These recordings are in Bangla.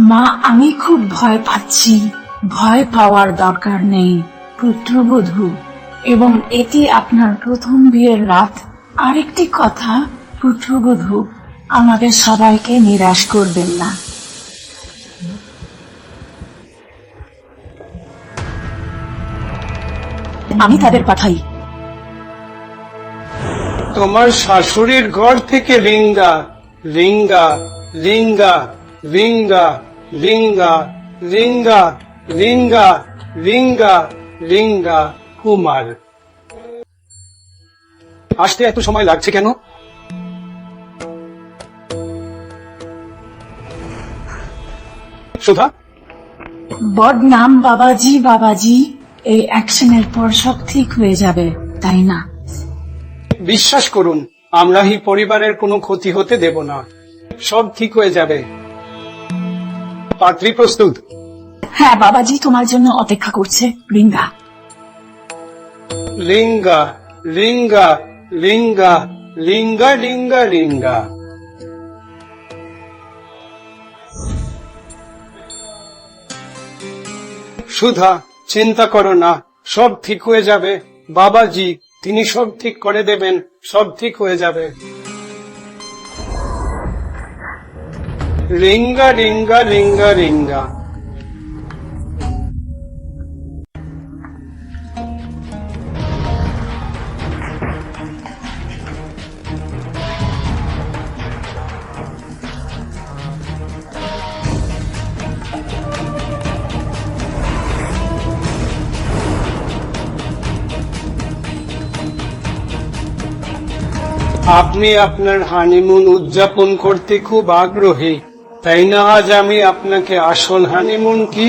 মা, আমি খুব ভয় পাচ্ছি। ভয় পাওয়ার দরকার নেই পুত্রবধূ, এবং এটি আপনার প্রথম বিয়ের রাত। আরেকটি কথা পুত্রবধূ, আমাদের সবাইকে নিরাশ করবেন না। আমি তাদের পাঠাই। তোমার শাশুড়ির ঘর থেকে রিঙ্গা রিঙ্গা রিঙ্গা রিঙ্গা রিঙ্গা রিঙ্গা রিঙ্গা রিঙ্গা রিঙ্গা কুমার। আসতে এত সময় লাগছে কেন? সুধা, বদনাম বাবাজি। বাবাজি, এই অ্যাকশনের পর সব ঠিক হয়ে যাবে, তাই না? বিশ্বাস করুন, আমরা এই পরিবারের কোনো ক্ষতি হতে দেব না। সব ঠিক হয়ে যাবে। পাত্রী প্রস্তুত? হ্যাঁ বাবাজি, তোমার জন্য অপেক্ষা করছে রিঙ্গা। রিঙ্গা রিঙ্গা রিঙ্গা রিঙ্গা রিঙ্গা রিঙ্গা। সুধা, চিন্তা করো না, সব ঠিক হয়ে যাবে। বাবাজি, তিনি সব ঠিক করে দেবেন। সব ঠিক হয়ে যাবে। রিঙ্গা রিঙ্গা রিঙ্গা রিঙ্গা। আপনি আপনার হানিমুন উদযাপন করতে খুব আগ্রহী, তাই না? আজ আমি আপনাকে আসল হানিমুন কি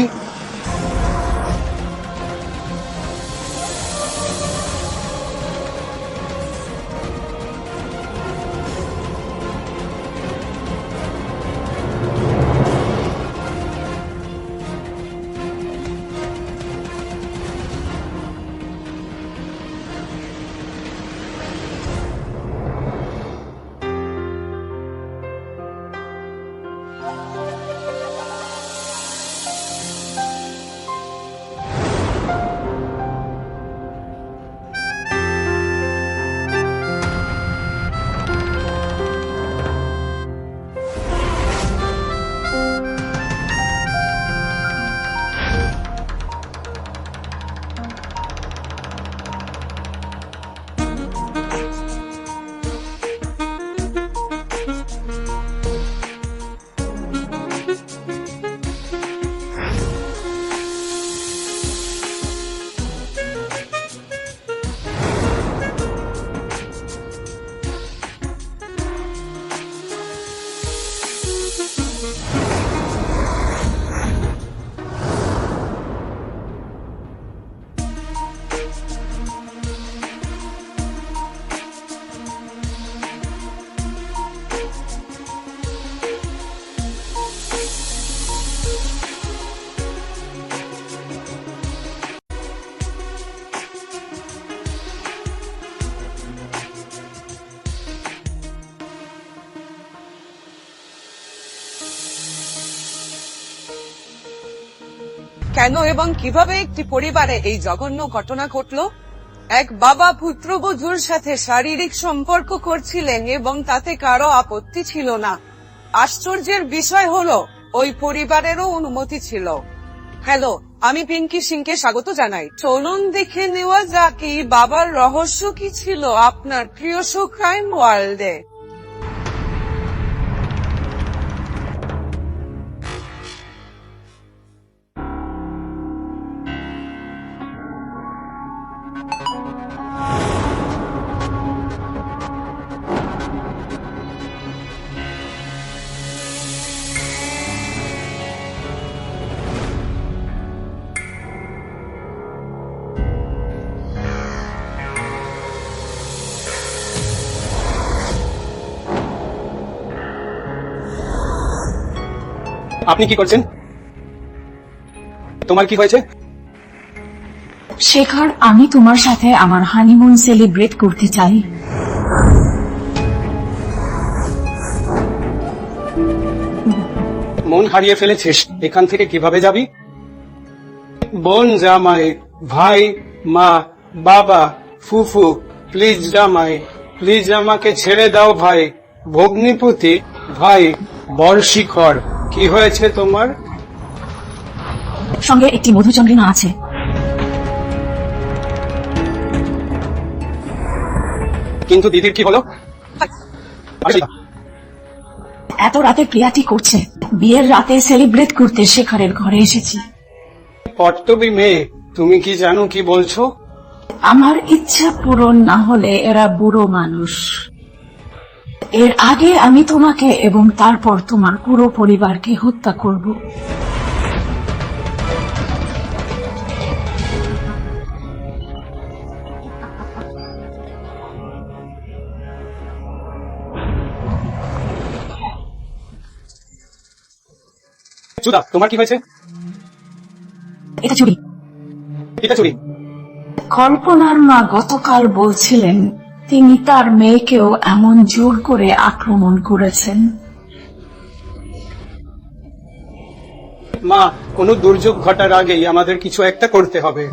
কেন এবং কিভাবে একটি পরিবারে এই জঘন্য ঘটনা ঘটলো? এক বাবা পুত্রবধূর সাথে শারীরিক সম্পর্ক করছিলেন এবং তাতে কারো আপত্তি ছিল না। আশ্চর্যের বিষয় হলো ওই পরিবারেরও অনুমতি ছিল। হ্যালো, আমি পিঙ্কি সিংকে স্বাগত জানাই। চলুন দেখে নেওয়া যাক এই বাবার রহস্য কি ছিল আপনার প্রিয় শো ক্রাইম ওয়ার্ল্ডে। আপনি কি করছেন? তোমার কি হয়েছে? শেখর, আমি তোমার সাথে আমার হানিমুন সেলিব্রেট করতে চাই। মন হারিয়ে ফেলেছিস, এখান থেকে কিভাবে যাবি? বোন, জামাই, ভাই, মা, বাবা, ফুফু, প্লিজ জামাই, প্লিজ আমাকে ছেড়ে দাও ভাই। ভগ্নিপতি, ভাই, বর্ষিকর, কি হয়েছে তোমার? সঙ্গে একটি মধুচন্দ্রিমা আছে। কিন্তু দিদির কি হলো? এত রাতে প্রিয়াটি করছে। বিয়ের রাতে সেলিব্রেট করতে শেখরের ঘরে এসেছি। কর্তবী মেয়ে, তুমি কি জানো কি বলছো? আমার ইচ্ছা পূরণ না হলে এরা বুড়ো মানুষ। এর আগে আমি তোমাকে এবং তারপর তোমার পুরো পরিবারকে হত্যা করব। চুদা, তোমার কি হয়েছে? এটা চুরি। এটা চুরি? কল্পনার মা গতকাল বলছিলেন তিনি তার মেয়েকেও এমন জোর করে আক্রমণ করেছেন। মা, কোনো দুর্যোগ ঘটার আগেই আমাদের কিছু একটা করতে হবে।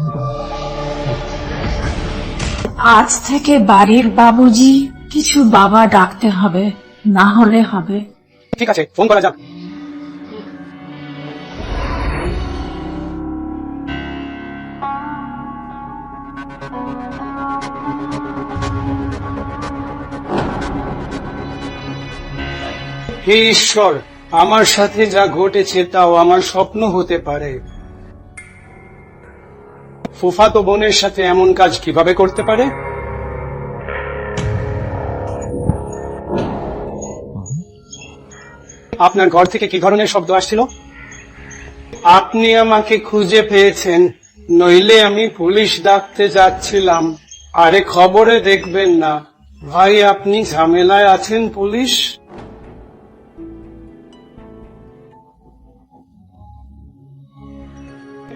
আজ থেকে বাড়ির বাবুজি কিছু বাবা ডাকতে হবে, না হলে হবে। ঠিক আছে, ফোন করা যাক। হে ঈশ্বর, আমার সাথে যা ঘটেছে তাও আমার স্বপ্ন হতে পারে। ফুফাতো বোনের সাথে এমন কাজ কিভাবে করতে পারে? আপনার ঘর থেকে কি ধরনের শব্দ আসছিল? আপনি আমাকে খুঁজে পেয়েছেন, নইলে আমি পুলিশ ডাকতে যাচ্ছিলাম। আরে খবরে দেখবেন না ভাই, আপনি ঝামেলায় আছেন। পুলিশ?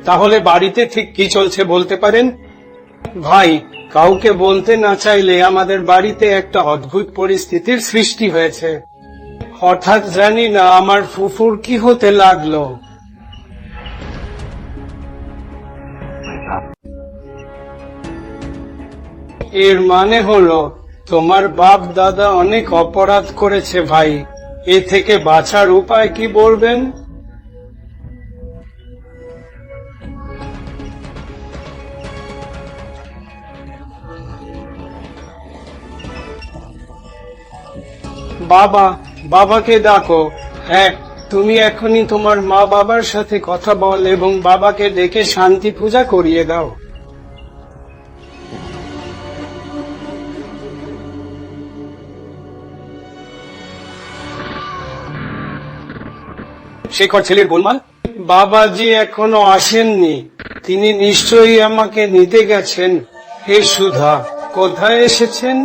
তাহলে বাড়িতে ঠিক কি চলছে বলতে পারেন? ভাই, কাউকে বলতে না চাইলে আমাদের বাড়িতে একটা অদ্ভুত পরিস্থিতির সৃষ্টি হয়েছে। হঠাৎ জানি না আমার ফুফুর কি হতে লাগলো। এর মানে হলো তোমার বাপ দাদা অনেক অপরাধ করেছে ভাই। এ থেকে বাঁচার উপায় কি বলবেন? বাবা, বাবাকে ডাকো। হ্যাঁ, তুমি এখনই তোমার মা বাবার সাথে কথা বল এবং বাবাকে ডেকে শান্তি পূজা করিয়ে দাও। শেখর ছেলের গোলমাল? বাবাজি এখনো আসেননি, তিনি নিশ্চয়ই আমাকে নিতে গেছেন। হে সুধা, কোথায় এসেছেন?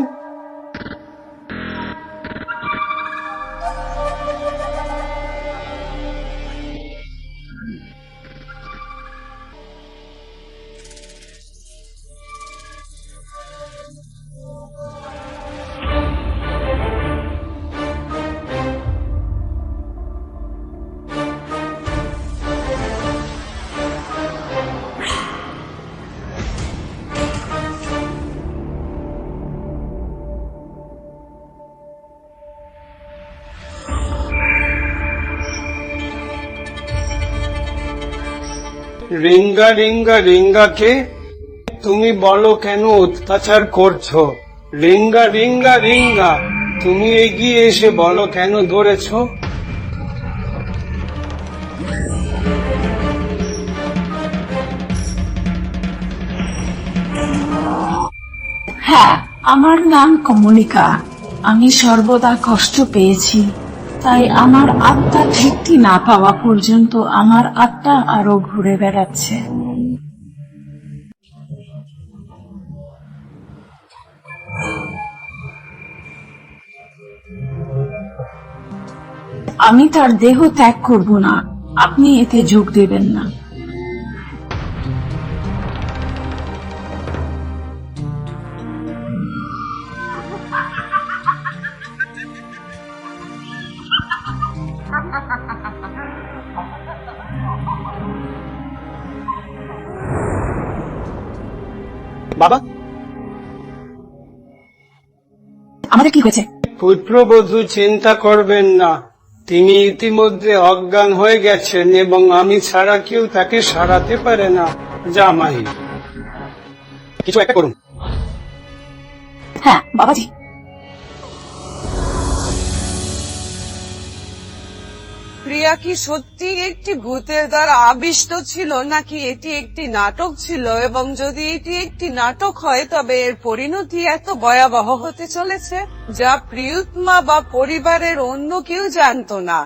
রিঙ্গা রিঙ্গা রিঙ্গাকে তুমি বলো কেন অত্যাচার করছো? রিঙ্গা রিঙ্গা রিঙ্গা, তুমি এগিয়ে এসে বলো কেন ধরেছো? হ্যাঁ, আমার নাম কমলিকা। আমি সর্বদা কষ্ট পেয়েছি, তাই আমার আত্মা তৃপ্তি না পাওয়া পর্যন্ত আমার আত্মা আরো ঘুরে বেড়াচ্ছে। আমি তার দেহ ত্যাগ করব না, আপনি এতে যোগ দেবেন না। বাবা, আমাদের কি হয়েছে? পুত্রবধূ চিন্তা করবেন না, তিনি ইতিমধ্যে অজ্ঞান হয়ে গেছেন এবং আমি ছাড়া কেউ তাকে সারাতে পারে না। জামাই, কিছু একটা করুন। হ্যাঁ বাবাজি। প্রিয়া কি সত্যি একটি ভূতের দ্বারা আবিষ্ট ছিল, নাকি এটি একটি নাটক ছিল? এবং যদি এটি একটি নাটক হয়, তবে এর পরিণতি এত ভয়াবহ হতে চলেছে যা প্রিয়তমা বা পরিবারের অন্য কেউ জানতো না।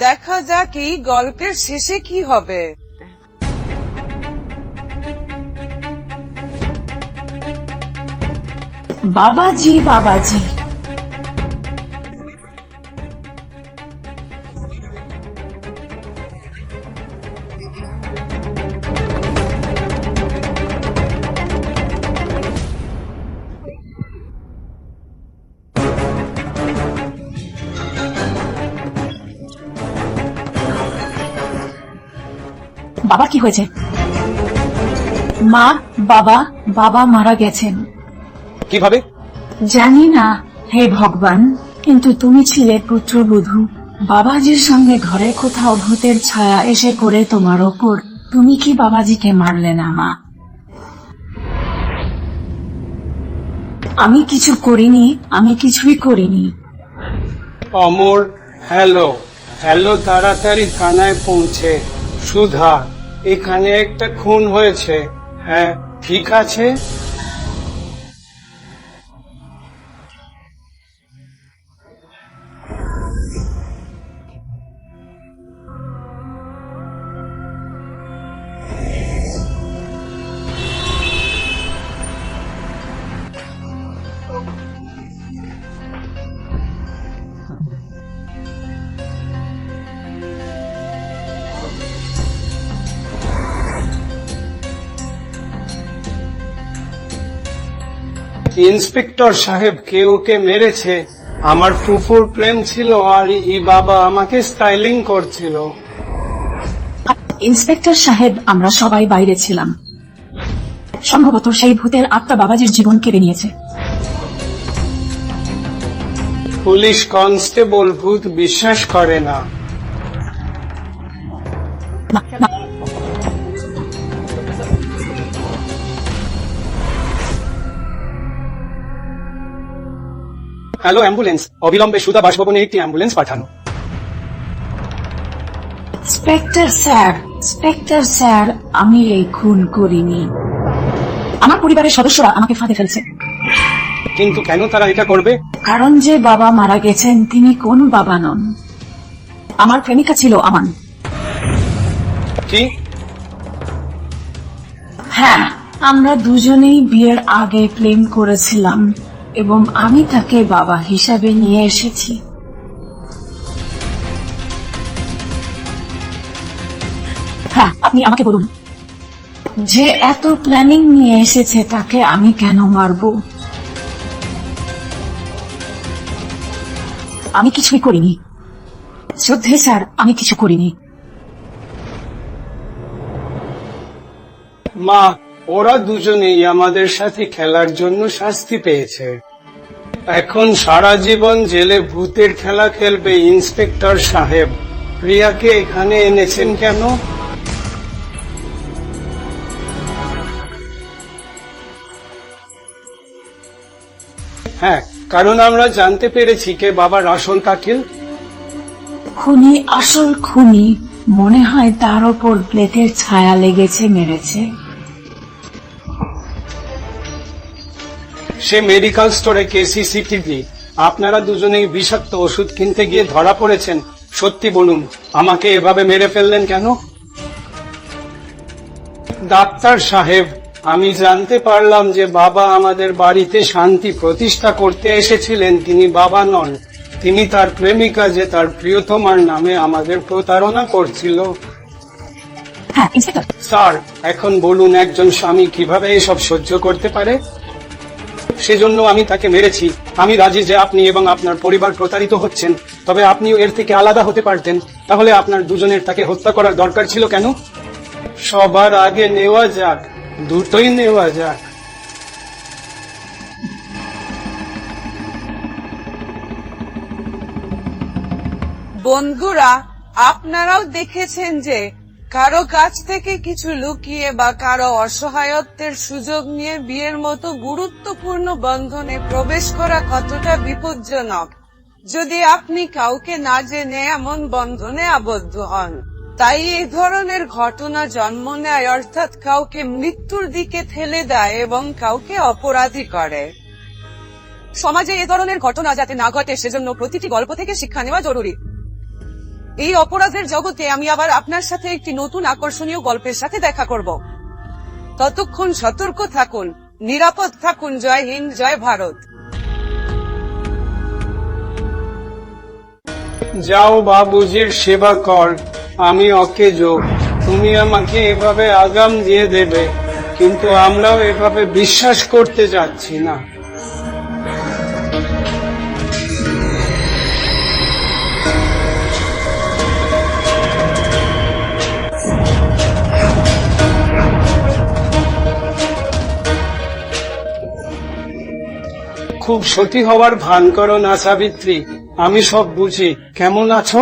দেখা যাক এই গল্পের শেষে কি হবে। বাবাজি বাবাজি, বাবা কি হয়েছে? মা, বাবা, বাবা মারা গেছেন। কিভাবে? জানি না হে ভগবান, কিন্তু তুমি ছিলে পুত্রবধূ। বাবাজির সঙ্গে ঘরে কোথাও ভূতের ছায়া এসে পড়ে তোমার ওপর। তুমি কি বাবাজিকে মারলে না মা? আমি কিছু করিনি, আমি কিছুই করিনি। অমর, হ্যালো হ্যালো, তাড়াতাড়ি থানায় পৌঁছে। সুধা, এখানে একটা খুন হয়েছে। হ্যাঁ ঠিক আছে। ইন্সপেক্টর সাহেব, কেউ ওকে মেরেছে। আমার ফুফুর প্রেম ছিল আর ই বাবা আমাকে স্টাইলিং করছিল। ইন্সপেক্টর সাহেব, আমরা সবাই বাইরে ছিলাম। সম্ভবত সেই ভূতের আত্মা বাবাজির জীবন কেড়ে নিয়েছে। পুলিশ কনস্টেবল ভূত বিশ্বাস করে না। না, না, হ্যালো অ্যাম্বুলেন্স, অবিলম্বে সুধা বাসভবনে একটি অ্যাম্বুলেন্স পাঠানো। ইন্সপেক্টর স্যার, ইন্সপেক্টর স্যার, আমি এই খুন করিনি। আমার পরিবারের সদস্যরা আমাকে ফাঁদে ফেলছে। কিন্তু কেন তারা এটা করবে? কারণ যে বাবা মারা গেছেন তিনি কোন বাবা নন। আমার প্রেমিকা ছিল আমান। কি? হ্যাঁ, আমরা দুজনেই বিয়ের আগে প্রেম করেছিলাম এবং আমি তাকে বাবা হিসাবে নিয়ে এসেছি। হ্যাঁ, আপনি আমাকে বলুন, যে এত প্ল্যানিং নিয়ে এসেছে তাকে আমি কেন মারবো? আমি কিছুই করিনি। শ্রদ্ধে স্যার, আমি কিছু করিনি। মা, ওরা দুজনেই আমাদের সাথে খেলার জন্য শাস্তি পেয়েছে। এখন সারা জীবন জেলে ভূতের খেলা খেলবে। ইন্সপেক্টর সাহেব, প্রিয়াকে এখানে এনেছেন কেন? হ্যাঁ, কারণ আমরা জানতে পেরেছি কে বাবার আসল কাকিল। খুনি আসল খুনি। মনে হয় তার ওপর প্লেটের ছায়া লেগেছে, মেরেছে। সে মেডিকেল স্টোরে সিসিটিভি। আপনারা দুজনেই বিষাক্ত ওষুধ কিনতে গিয়ে ধরা পড়েছেন। সত্যি বলুন, আমাকে এভাবে মেরে ফেললেন কেন? ডাক্তার সাহেব, আমি জানতে পারলাম যে বাবা আমাদের বাড়িতে শান্তি প্রতিষ্ঠা করতে এসেছিলেন। তিনি বাবা নন, তিনি তার প্রেমিকা, যে তার প্রিয়তমার নামে আমাদের প্রতারণা করছিল। হ্যাঁ ইন্সপেক্টর। স্যার, এখন বলুন একজন স্বামী কিভাবে এসব সহ্য করতে পারে? সেজন্য আমি তাকে মেরেছি। আমি রাজি যে আপনি এবং আপনার পরিবার প্রতারিত হচ্ছেন, তবে আপনিও এর থেকে আলাদা হতে পারতেন। তাহলে আপনার দুজনের তাকে হত্যা করার দরকার ছিল কেন? সবার আগে নেওয়া যাক দুটোই নেওয়া যাক। বন্ধুরা, আপনারাও দেখেছেন যে কারো কাছ থেকে কিছু লুকিয়ে বা কারো অসহায়ত্বের সুযোগ নিয়ে বিয়ের মতো গুরুত্বপূর্ণ বন্ধনে প্রবেশ করা কতটা বিপজ্জনক যদি আপনি কাউকে না জেনে এমন বন্ধনে আবদ্ধ হন। তাই এই ধরনের ঘটনা জন্ম নেয়, অর্থাৎ কাউকে মৃত্যুর দিকে ঠেলে দেয় এবং কাউকে অপরাধী করে। সমাজে এ ধরনের ঘটনা যাতে না ঘটে সেজন্য প্রতিটি গল্প থেকে শিক্ষা নেওয়া জরুরি। এই অপরাধের জগতে আমি আবার আপনার সাথে একটি নতুন আকর্ষণীয় গল্পের সাথে দেখা করব। ততক্ষণ সতর্ক থাকুন, নিরাপদ থাকুন। জয় হিন্দ, জয় ভারত। যাও বাবুজির সেবা কর, আমি অকেজো। তুমি আমাকে এভাবে আগাম দিয়ে দেবে, কিন্তু আমরাও এভাবে বিশ্বাস করতে যাচ্ছি না। খুব সতী হওয়ার ভান করো না সাবিত্রী, আমি সব বুঝি। কেমন আছো?